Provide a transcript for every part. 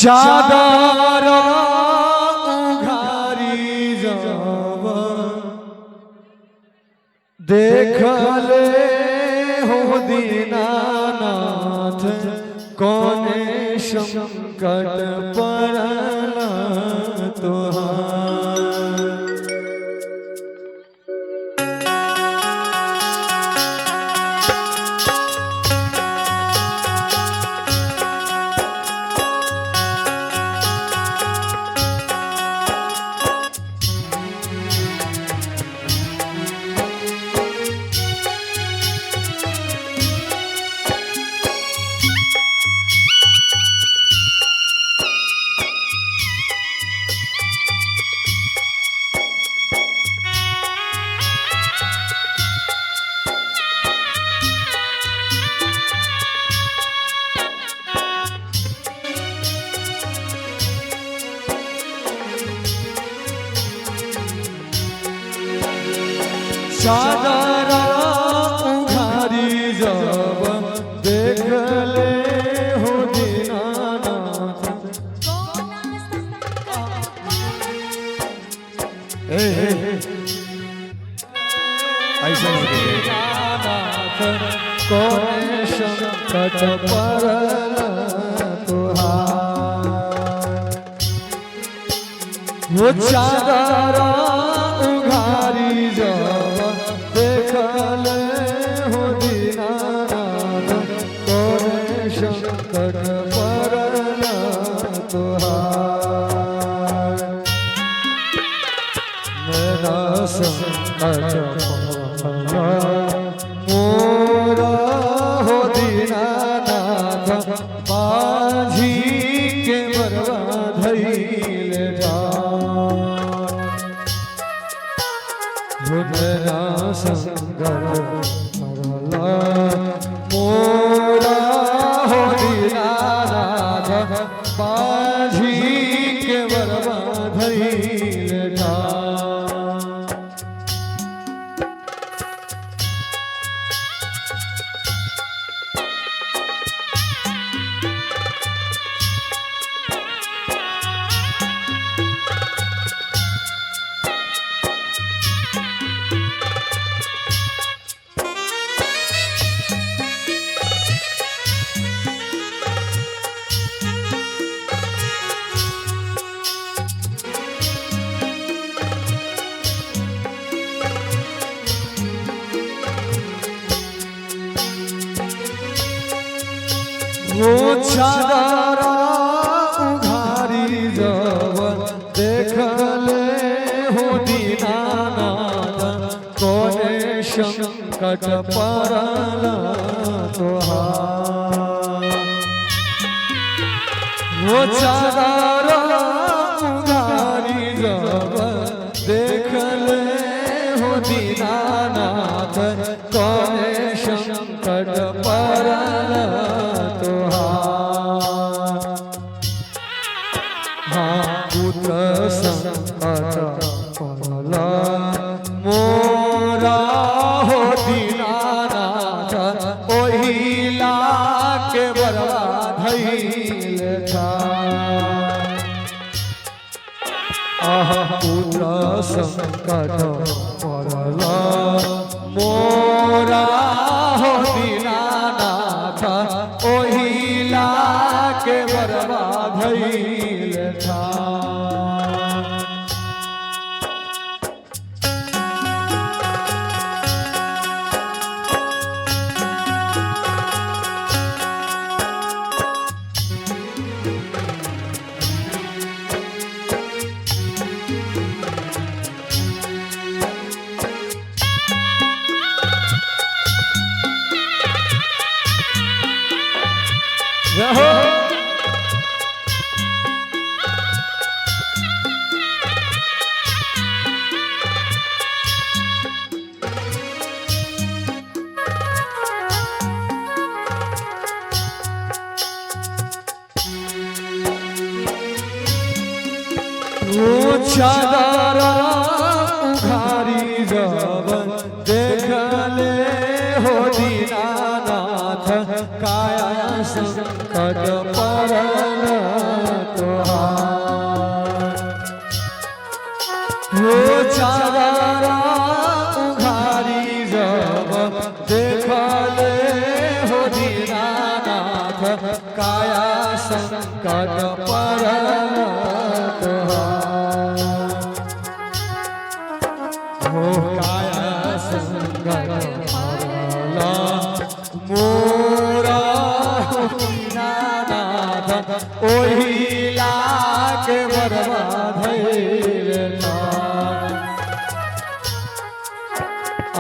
चादर उघारी जब देखले हो दीनानाथ कोने संकट पड़ला तुहार। चादर उघारी जब देखले हो दीनानाथ ऐसा दीनानाथ कोने संकट पड़ला तुहार। वो चादर उघारी जब देखले हो दीनानाथ कोने संकट पड़ला तुहार। मेरा संकट पड़ला मोरा हो दीनानाथ बाझी के बरवा धइले जा। मेरा संकट पड़ला मोरा हो दीनानाथ बाझी के बरवा धइले जा। वो चादर उघारी जब देखले हो दीनानाथ कोने संकट पड़ला तुहार। वो चादर उघारी जब देखले हो दीनानाथ कोने संकट पड़ला तुहार। हाँ पुत्र संकट पड़ला मोरा हो दीनानाथ ओहिला के बरवा धइले था। पुत्र संकट पड़ला मोरा हो दीनानाथ ओहिला के बरवा धइले था। चादर उघारी जब देखले हो दीनानाथ काया संकट पड़ल काया संकट परल तुहार। हो काया संकट परल मोरा दीनानाथ ओही लाके बरवा धैल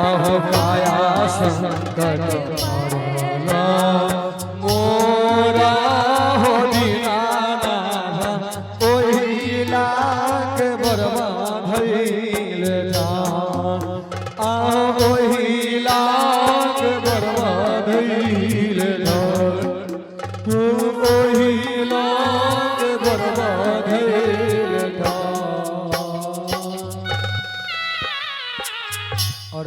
अहो काया संकट परल मोरा हो दीनानाथ ओही लाके बरवा धैल ओही लाके बरवा धैल ओही लाके बरवा धैल और